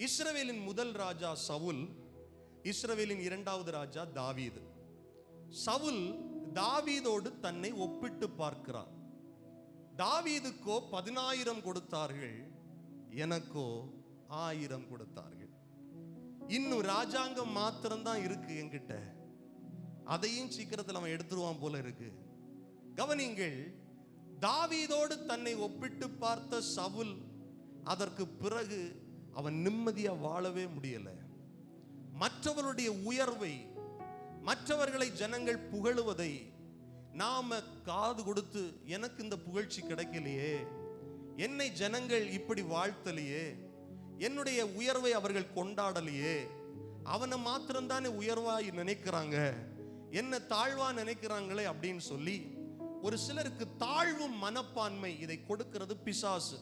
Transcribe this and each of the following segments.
இஸ்ரவேலின் முதல் ராஜா சவுல், இஸ்ரவேலின் இரண்டாவது ராஜா தாவீது. சவுல் தாவீதோடு தன்னை ஒப்பிட்டு பார்க்கிறார். தாவீதுக்கோ 10,000 கொடுத்தார்கள், எனக்கோ 1000 கொடுத்தார்கள். இன்னும் ராஜாங்கம் மாத்திரம்தான் இருக்கு என்கிட்ட, அதையும் சீக்கிரத்தில் அவன் எடுத்துருவான் போல இருக்கு. கவனிங்கள், தாவீதோடு தன்னை ஒப்பிட்டு பார்த்த சவுல் அதற்கு பிறகு அவன் நிம்மதியா வாழவே முடியல. மற்றவருடைய உயர்வை, மற்றவர்களை ஜனங்கள் புகழுவதை நாம காது கொடுத்து, எனக்கு இந்த புகழ்ச்சி கிடைக்கலையே, என்னை ஜனங்கள் இப்படி வாழ்த்தலையே, என்னுடைய உயர்வை அவர்கள் கொண்டாடலையே, அவனை மாத்திரம்தானே உயர்வாய் நினைக்கிறாங்க, என்ன தாழ்வா நினைக்கிறாங்களே அப்படின்னு சொல்லி ஒரு சிலருக்கு தாழ்வு மனப்பான்மை இதை கொடுக்கிறது பிசாசு.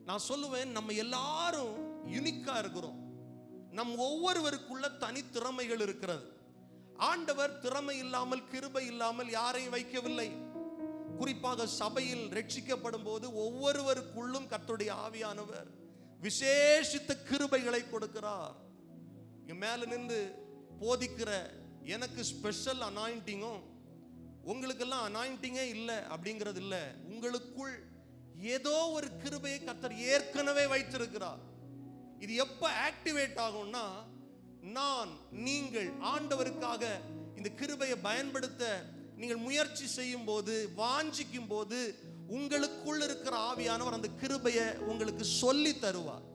நான் சொல்லுவேன், நம்ம எல்லாரும் யூனிக்கா இருக்கிறோம். நம் ஒவ்வொருவருக்குள்ள தனித்திறமைகள் இருக்கிறது. ஆண்டவர் திறமை இல்லாமல், கிருபை இல்லாமல் யாரையும் வைக்கவில்லை. குறிப்பாக சபையில் ரட்சிக்கப்படும் போது ஒவ்வொருவருக்குள்ளும் கர்த்தருடைய ஆவியானவர் விசேஷித்த கிருபைகளை கொடுக்கிறார். மேல நின்று போதிக்கிற எனக்கு ஸ்பெஷல் அனாயிண்டிங்கும், உங்களுக்கெல்லாம் அனாயிண்டிங்கே இல்லை அப்படிங்கிறது இல்லை. உங்களுக்குள் ஏதோ ஒரு கிருபையை கர்த்தர் ஏற்கனவே வைத்திருக்கிறார். இது எப்ப ஆக்டிவேட் ஆகும்னா, நீங்கள் ஆண்டவருக்காக இந்த கிருபையை பயன்படுத்த நீங்கள் முயற்சி செய்யும் போது, வாஞ்சிக்கும் போது, உங்களுக்குள் இருக்கிற ஆவியானவர் அந்த கிருபையை உங்களுக்கு சொல்லி தருவார்.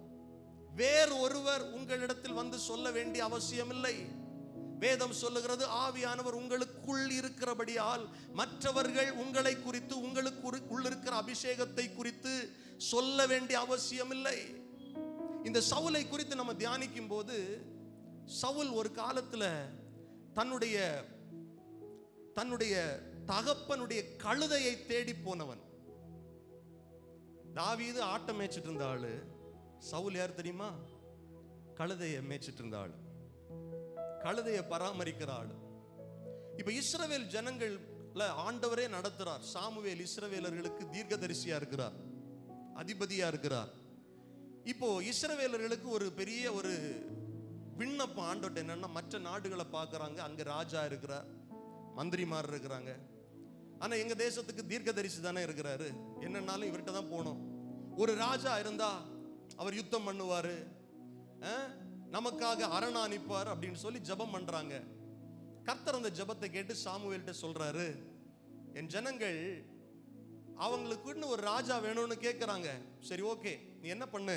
வேறு ஒருவர் உங்களிடத்தில் வந்து சொல்ல வேண்டிய அவசியம் இல்லை. வேதம் சொல்லுகிறது, ஆவியானவர் உங்களுக்குள் இருக்கிறபடியால் மற்றவர்கள் உங்களை குறித்து, உங்களுக்கு இருக்கிற அபிஷேகத்தை குறித்து சொல்ல வேண்டிய அவசியம் இல்லை. இந்த சவுலை குறித்து நம்ம தியானிக்கும் போது, சவுல் ஒரு காலத்துல தன்னுடைய தகப்பனுடைய கழுதையை தேடி போனவன். தாவீது ஆட்டம் மேய்ச்சிட்டு இருந்த ஆளு, சவுல் யார் தெரியுமா? கழுதையை மேய்ச்சிட்டு இருந்த ஆளு, கழுதையை பராமரிக்கிற ஆளு. இப்ப இஸ்ரவேல் ஜனங்கள்ல ஆண்டவரே நடத்துறார். சாமுவேல் இஸ்ரவேலர்களுக்கு தீர்க்கதரிசியா இருக்கிறார், அதிபதியா இருக்கிறார். இப்போ இஸ்ரவேலர்களுக்கு ஒரு பெரிய ஒரு விண்ணப்பம் ஆண்டவர்ட்ட என்னன்னா, மற்ற நாடுகளை பார்க்கறாங்க, அங்க ராஜா இருக்கிறார், மந்திரிமார் இருக்கிறாங்க. ஆனா எங்க தேசத்துக்கு தீர்க்கதரிசி தானே இருக்கிறாரு, என்னன்னாலும் இவர்கிட்ட தான் போகணும். ஒரு ராஜா இருந்தா அவர் யுத்தம் பண்ணுவாரு, நமக்காக அரணா அனுப்பார் அப்படின்னு சொல்லி ஜெபம் பண்றாங்க. கர்த்தர் அந்த ஜெபத்தை கேட்டு சாமுவேல்கிட்ட சொல்றாரு, என் ஜனங்கள் அவங்களுக்குன்னு ஒரு ராஜா வேணும்னு கேட்குறாங்க. சரி, ஓகே, நீ என்ன பண்ணு,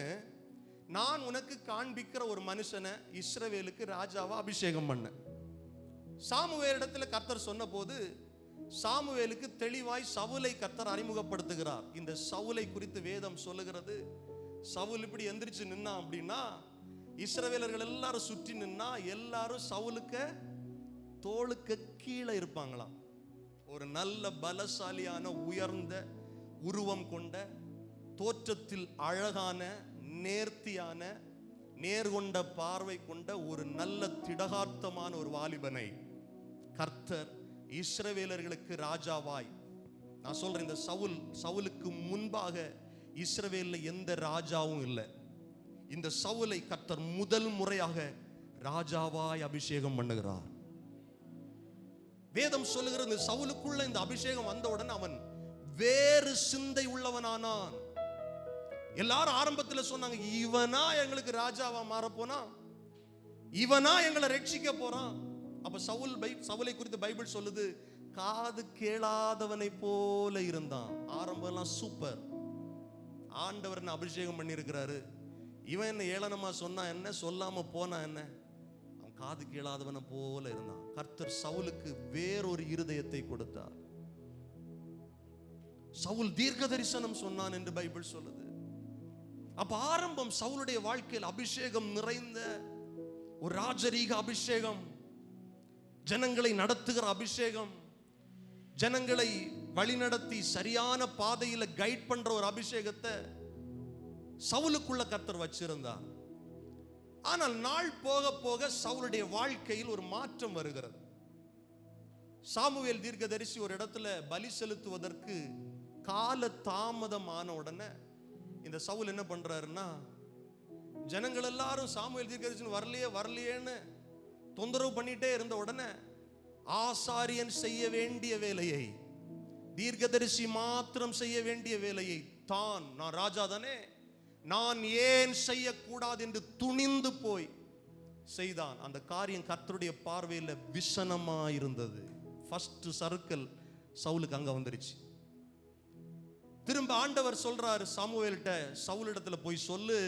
நான் உனக்கு காண்பிக்கிற ஒரு மனுஷனை இஸ்ரவேலுக்கு ராஜாவா அபிஷேகம் பண்ண. சாமுவேலிடத்தில் கர்த்தர் சொன்ன போது சாமுவேலுக்கு தெளிவாய் சவுலை கர்த்தர் அறிமுகப்படுத்துகிறார். இந்த சவுலை குறித்து வேதம் சொல்லுகிறது, சவுல் இப்படி எந்திரிச்சு நின்னா அப்படின்னா இஸ்ரவேலர்கள் எல்லாரும் சுற்றி நின்னா எல்லாரும் சவுலுக்கு தோளுக்கு கீழே இருப்பாங்களாம். ஒரு நல்ல பலசாலியான உயர்ந்த உருவம் கொண்ட, தோற்றத்தில் அழகான, நேர்த்தியான, நேர்கொண்ட பார்வை கொண்ட ஒரு நல்ல திடகார்த்தமான ஒரு வாலிபனை கர்த்தர் இஸ்ரவேலர்களுக்கு ராஜாவாய், நான் சொல்றேன், இந்த சவுலுக்கு முன்பாக இஸ்ரவேல்ல எந்த ராஜாவும் இல்லை. இந்த சவுலை கர்த்தர் முதல் முறையாக ராஜாவாய் அபிஷேகம் பண்ணுகிறார். வேதம் சொல்லுகிறது, இந்த சவுலுக்குள்ள இந்த அபிஷேகம் வந்தவுடன் அவன் வேறு சிந்தை உள்ளவனானான். எல்லாரும் ஆரம்பத்தில் சொன்னாங்க, இவனா எங்களுக்கு ராஜாவா மாறப்போனா, இவனா எங்களை ரட்சிக்க போறான். அப்ப சவுலை குறித்து பைபிள் சொல்லுது, காது கேளாதவனை போல இருந்தான். ஆரம்பம்லாம் சூப்பர், ஆண்டவர் என்ன அபிஷேகம் பண்ணி இருக்கிறாரு, இவன் என்ன ஏளனமா சொன்னா என்ன, சொல்லாம போனா என்ன, அவன் காது கேளாதவனை போல இருந்தான். கர்த்தர் சவுலுக்கு வேறொரு இருதயத்தை கொடுத்தார். சவுல் தீர்க்க தரிசனம் சொன்னான் என்று பைபிள் சொல்லுது. அப்ப ஆரம்பம் சவுலுடைய வாழ்க்கையில் அபிஷேகம் நிறைந்த ஒரு ராஜரீக அபிஷேகம், ஜனங்களை நடத்துகிற அபிஷேகம், ஜனங்களை வழிநடத்தி சரியான பாதையில கைட் பண்ற ஒரு அபிஷேகத்தை சவுலுக்குள்ள கர்த்தர் வச்சிருந்தார். ஆனால் நாள் போக போக சவுலுடைய வாழ்க்கையில் ஒரு மாற்றம் வருகிறது. சாமுவேல் தீர்க்கதரிசி ஒரு இடத்துல பலி செலுத்துவதற்கு கால தாமதமான உடனே இந்த சவுல் என்ன பண்றாருன்னா, ஜனங்கள் எல்லாரும் சாமுவேல் தீர்க்கதரிசி வரலையேன்னு தொந்தரவு பண்ணிட்டே இருந்த உடனே ஆசாரியன் செய்ய வேண்டிய வேலையை, தீர்க்கதரிசி மாத்திரம் செய்ய வேண்டிய வேலையை தான், நான் ராஜா தானே, நான் ஏன் செய்யக்கூடாது என்று துணிந்து போய் செய்தான். அந்த காரியம் கர்த்தருடைய பார்வையில் விசனமா இருந்தது. ஃபர்ஸ்ட் சர்க்கிள் சவுலுக்கு அங்க வந்துருச்சு. திரும்ப ஆண்டவர் சொல்றாரு சாமுவேல்கிட்ட, சவுலிடத்துல போய் சொல்லு,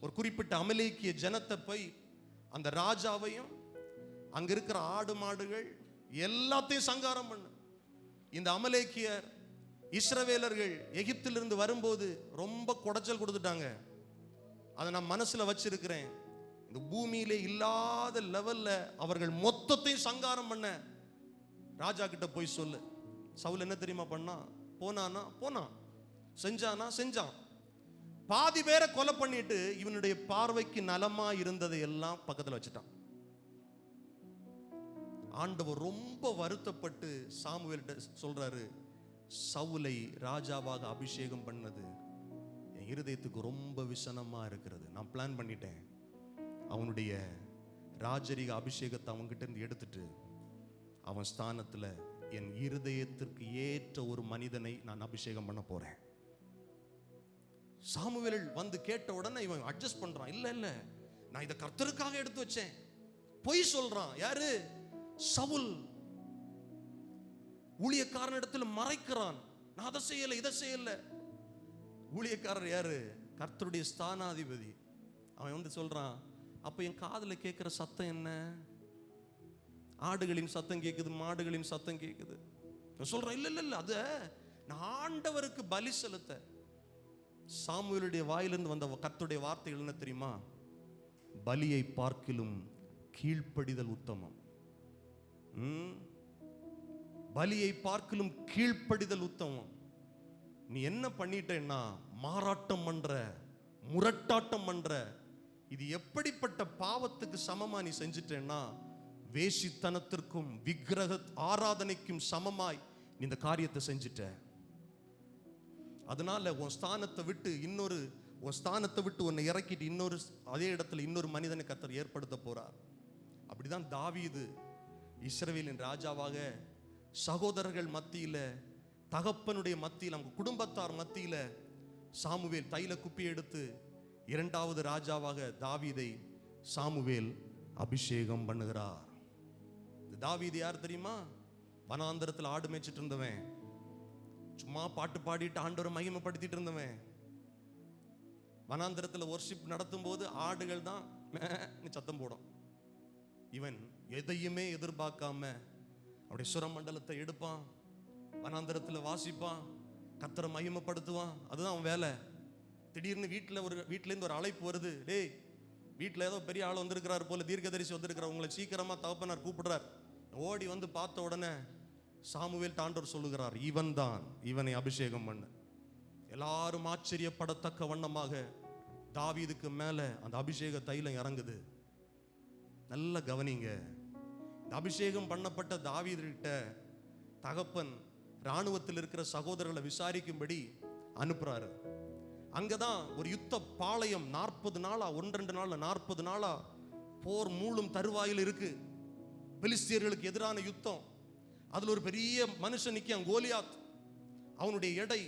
ஒரு குறிப்பிட்ட அமலேக்கிய ஜனத்தை போய், அந்த ராஜாவையும் அங்க இருக்கிற ஆடு மாடுகள் எல்லாத்தையும் சங்காரம் பண்ணு. இந்த அமலேக்கியர் இஸ்ரவேலர்கள் எகிப்திலிருந்து வரும்போது ரொம்ப குடைச்சல் கொடுத்துட்டாங்க. அதை நான் மனசுல வச்சிருக்கிறேன். இந்த பூமியிலே இல்லாத லெவல்ல அவர்கள் மொத்தத்தையும் சங்காரம் பண்ண ராஜா கிட்ட போய் சொல்லு. சவுல் என்ன தெரியுமா பண்ணா? போனான், செஞ்சான். பாதி பேரை கொலை பண்ணிட்டு இவனுடைய பார்வைக்கு நலமா இருந்ததை எல்லாம் பக்கத்துல வச்சுட்டான். ஆண்டவர் ரொம்ப வருத்தப்பட்டு சாமுவேல்கிட்ட சொல்றாரு, சவுலை ராஜாவாக அபிஷேகம் பண்ணது என் இருதயத்துக்கு ரொம்ப விசனமா இருக்கிறது. நான் பிளான் பண்ணிட்டேன், அவனுடைய ராஜரீக அபிஷேகத்தை அவன்கிட்ட இருந்து எடுத்துட்டு அவன் ஸ்தானத்துல என் இருதயத்திற்கு ஏற்ற ஒரு மனிதனை நான் அபிஷேகம் பண்ண போறேன். சாமுவேல் வந்து கேட்ட உடனே இவன் அட்ஜஸ்ட் பண்றான். இல்ல நான் இதை கர்த்தருக்காக எடுத்து வச்சேன். பொய் சொல்றான். யாரு? சவுல். ஊழியக்காரன் இடத்துல மறைக்கிறான். நான் அதை செய்யல, இதை செய்யல. ஊழியக்காரர் யாரு? கர்த்தருடைய ஸ்தானாதிபதி. அவன் வந்து சொல்றான், அப்ப என் காதுல கேட்கிற சத்தம் என்ன? ஆடுகளின் சத்தம் கேட்குது, மாடுகளின் சத்தம் கேட்குது. சொல்றான், இல்ல அத நான் ஆண்டவருக்கு பலி செலுத்த. சாமுவேலுடைய வாயிலிருந்து வந்த கர்த்தருடைய வார்த்தைகள் என்ன தெரியுமா? பலியை பார்க்கிலும் கீழ்ப்படிதல் உத்தமம். பலியை பார்க்கிலும் கீழ்ப்படிதல் உத்தமம். நீ என்ன பண்ணிட்டேன்னா, மாறாட்டம் பண்ற, முரட்டாட்டம் பண்ற. இது எப்படிப்பட்ட பாவத்துக்கு சமமா நீ செஞ்சிட்டேன்னா, வேசித்தனத்திற்கும் விக்கிரக ஆராதனைக்கும் சமமாய் நீ இந்த காரியத்தை செஞ்சிட்ட. அதனால உன் ஸ்தானத்தை விட்டு உன்னை இறக்கிட்டு இன்னொரு அதே இடத்துல இன்னொரு மனிதனை கர்த்தர் ஏற்படுத்த போறார். அப்படிதான் தாவீது இஸ்ரவேலின் ராஜாவாக சகோதரர்கள் மத்தியில, தகப்பனுடைய மத்தியில், அவங்க குடும்பத்தார் மத்தியில சாமுவேல் தைல குப்பி எடுத்து இரண்டாவது ராஜாவாக தாவீதை சாமுவேல் அபிஷேகம் பண்ணுகிறார். தாவீது யார் தெரியுமா? வனாந்தரத்தில் ஆடு மேய்ச்சிட்டு இருந்தவன், சும்மா பாட்டு பாடிட்டு ஆண்டவரை மகிமைப்படுத்திட்டு இருந்தவன். வனாந்தரத்தில் வொர்ஷிப் நடத்தும் போது ஆடுகள் தான் சத்தம் போடும். இவன் எதையுமே எதிர்பார்க்காம அவருடைய சுரமண்டலத்தை எடுப்பான், வனாந்தரத்தில் வாசிப்பான், கர்த்தரை மகிமைப்படுத்துவான். அதுதான் அவன் வேலை. திடீர்னு வீட்டிலேருந்து ஒரு அழைப்பு வருது, டேய் வீட்டில் ஏதோ பெரிய ஆள் வந்திருக்கிறார் போல, தீர்க்கதரிசி வந்திருக்கிறார், உங்களை சீக்கிரமா தகப்பனார் கூப்பிடுறார். ஓடி வந்து பார்த்த உடனே சாமுவேல் ஆண்டவர் சொல்லுகிறார், இவன் தான், இவனை அபிஷேகம் பண்ணு. எல்லாரும் ஆச்சரியப்படத்தக்க வண்ணமாக தாவீதுக்கு மேல அந்த அபிஷேக தைலம் இறங்குது. நல்ல கவனிங்க. இந்த அபிஷேகம் பண்ணப்பட்ட தாவீதுகிட்ட தகப்பன் இராணுவத்தில் இருக்கிற சகோதரர்களை விசாரிக்கும்படி அனுப்புறாரு. அங்கதான் ஒரு யுத்த பாளையம் 40 நாளா, 1-2 நாள்ல 40 நாளா போர் மூளும் தருவாயில் இருக்கு. பெலிஸ்தியர்களுக்கு எதிரான யுத்தம். அதுல ஒரு பெரிய மனுஷன் நிக்கான், கோலியாத். அவனுடைய எடை,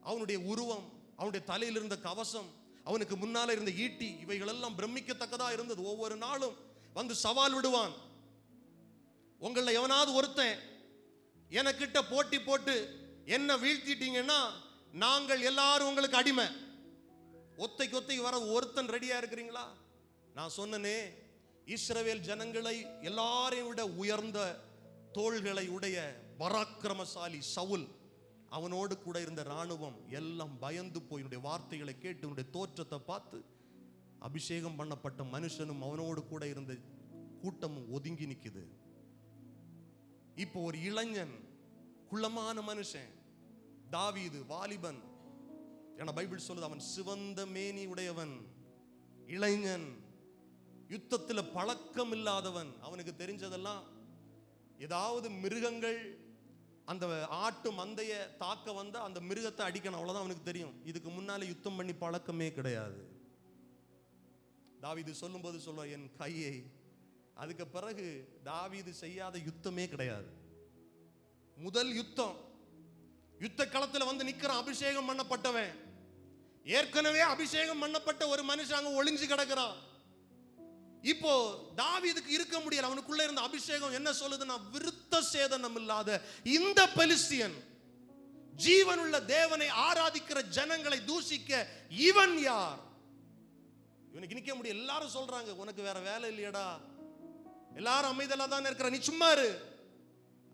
அவனுடைய உருவம், அவனுடைய தலையில் இருந்த கவசம், அவனுக்கு முன்னால இருந்த ஈட்டி, இவைகள் எல்லாம் பிரமிக்கத்தக்கதா இருந்தது. ஒவ்வொரு நாளும் வந்து சவால் விடுவான். உங்கள எவனாவது ஒருத்தன் எனக்கிட்ட போட்டி போட்டு என்ன வீழ்த்திட்டீங்கன்னா நாங்கள் எல்லாரும் உங்களுக்கு அடிமை. ஒத்தைக்கு வர ஒருத்தன் ரெடியா இருக்கிறீங்களா? நான் சொன்னனே, இஸ்ரவேல் ஜனங்களை எல்லாரையும் விட உயர்ந்த தோள்களை உடைய பராக்கிரமசாலி சவுல், அவனோடு கூட இருந்த ராணுவம் எல்லாம் பயந்து போய் என்னுடைய வார்த்தைகளை கேட்டு என்னுடைய தோற்றத்தை பார்த்து அபிஷேகம் பண்ணப்பட்ட மனுஷனும் அவனோடு கூட இருந்த கூட்டமும் ஒதுங்கி நிக்குது. இப்போ ஒரு இளைஞன், குள்ளமான மனுஷன் தாவீது, வாலிபன். ஏன்னா பைபிள் சொல்லுது அவன் சிவந்த மேனி உடையவன், இளைஞன், யுத்தத்தில் பழக்கம் இல்லாதவன். அவனுக்கு தெரிஞ்சதெல்லாம் ஏதாவது மிருகங்கள் அந்த ஆட்டு மந்தைய தாக்க வந்தா அந்த மிருகத்தை அடிக்கணும், அவ்வளவுதான் அவனுக்கு தெரியும். இதுக்கு முன்னால யுத்தம் பண்ணி பழக்கமே கிடையாது. தாவீது சொல்லும்போது சொல்லுவார், என் கையை. அதுக்கு பிறகு தாவீது செய்யாத யுத்தமே கிடையாது. முதல் யுத்தம், யுத்த களத்தில் வந்து நிற்கிறான் அபிஷேகம் பண்ணப்பட்டவன். ஏற்கனவே அபிஷேகம் பண்ணப்பட்ட ஒரு மனுஷன் அங்க ஒளிஞ்சு கிடக்கிறான். இப்போ தாவீதுக்கு இருக்க முடியல. அவனுக்குள்ள இருந்த அபிஷேகம் என்ன சொல்லுதுன்னா, விருத்த சேதனம் இல்லாத இந்த பெலிஸ்தியன் ஜீவனுள்ள தேவனை ஆராதிக்கிற ஜனங்களை தூஷிக்க இவன் யார்? இவனுக்கு நிக்க முடியும். எல்லாரும் சொல்றாங்க, உனக்கு வேற வேலை இல்லையடா, எல்லாரும் அமைதலா தான் இருக்கிற, நீ சும்மா இரு.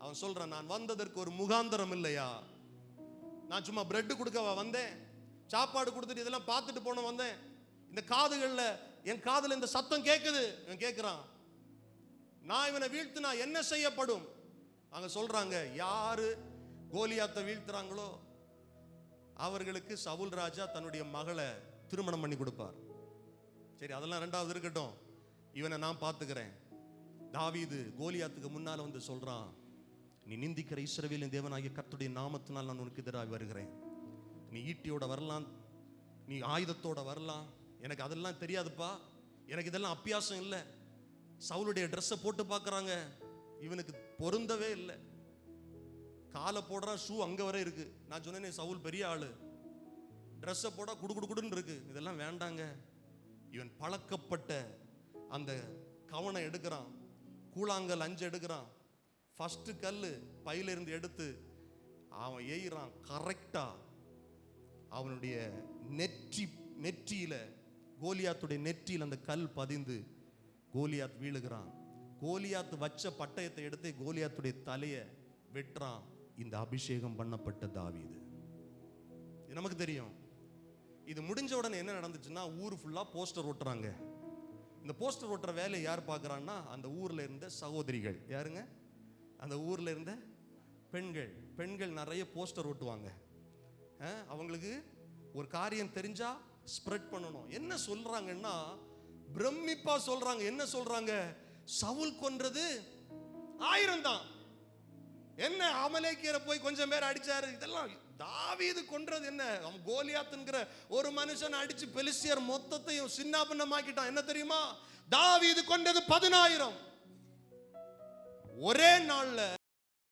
அவன் சொல்றான், நான் வந்ததற்கு ஒரு முகாந்தரம் இல்லையா? நான் சும்மா பிரெட் கொடுக்கவா வந்தேன்? சாப்பாடு கொடுத்துட்டு இதெல்லாம் பார்த்துட்டு போன வந்தேன்? இந்த காதுகள்ல, என் காதுல இந்த சத்தம் கேட்குது. இவன் கேட்கிறான், நான் இவனை வீழ்த்தினா என்ன செய்யப்படும்? அங்க சொல்றாங்க, யாரு கோலியாத்தை வீழ்த்துறாங்களோ அவர்களுக்கு சவுல் ராஜா தன்னுடைய மகளை திருமணம் பண்ணி கொடுப்பார். சரி, அதெல்லாம் ரெண்டாவது இருக்கட்டும், இவனை நான் பார்த்துக்கிறேன். தாவீது கோலியாத்துக்கு முன்னால வந்து சொல்றான், நீ நிந்திக்கிற இஸ்ரவேலின் தேவனாகிய கர்த்தருடைய நாமத்தினால் நான் உனக்கு எதிராக வருகிறேன். நீ ஈட்டியோட வரலாம், நீ ஆயுதத்தோட வரலாம், எனக்கு அதெல்லாம் தெரியாதுப்பா, எனக்கு இதெல்லாம் அபியாசம் இல்லை. சவுலுடைய ட்ரெஸ்ஸை போட்டு பார்க்குறாங்க, இவனுக்கு பொருந்தவே இல்லை. காலை போடுறான், ஷூ அங்கே வரை இருக்கு. நான் சொன்னேன், சவுல் பெரிய ஆளு, ட்ரெஸ்ஸை போட குடுக்குடுன்னு இருக்கு, இதெல்லாம் வேண்டாங்க. இவன் பழக்கப்பட்ட அந்த கவனை எடுக்கிறான், கூழாங்கல் 5 எடுக்கிறான், ஃபர்ஸ்ட் கல் பையிலிருந்து எடுத்து அவன் எய்கிறான். கரெக்டா அவனுடைய நெற்றியில, கோலியாத்துடைய நெற்றியில் அந்த கல் பதிந்து கோலியாத் வீழுகிறான். கோலியாத் வச்ச பட்டயத்தை எடுத்து கோலியாத்துடைய தலையை வெட்டுறான். இந்த அபிஷேகம் பண்ணப்பட்ட தாவீது. நமக்கு தெரியும். இது முடிஞ்ச உடனே என்ன நடந்துச்சுன்னா, ஊர் ஃபுல்லா போஸ்டர் ஒட்டுறாங்க. இந்த போஸ்டர் ஒட்டுற வேலையை யார் பார்க்குறான்னா, அந்த ஊர்ல இருந்த சகோதரிகள். யாருங்க? அந்த ஊர்ல இருந்த பெண்கள் நிறைய போஸ்டர் ஒட்டுவாங்க. அவங்களுக்கு ஒரு காரியம் தெரிஞ்சா ஸ்ப்ரெட் பண்ணணும். என்ன சொல்றாங்கன்னா, பிரமிப்பா சொல்றாங்க. என்ன சொல்றாங்க? சவுல் கொன்றது 1000 தான். என்ன அமலேக்கியரை போய் கொஞ்சம் பேர் அடிச்சாரு, இதெல்லாம் தாவீது கொன்றது என்ன? அவன் கோலியாத்ங்கிற ஒரு மனுஷன் அடிச்சு பெலிஸ்தியர் மொத்தத்தையும் சின்னாபின்னமாக்கிட்டான். என்ன தெரியுமா? தாவீது கொன்றது 10000. ஒரே நாள்ல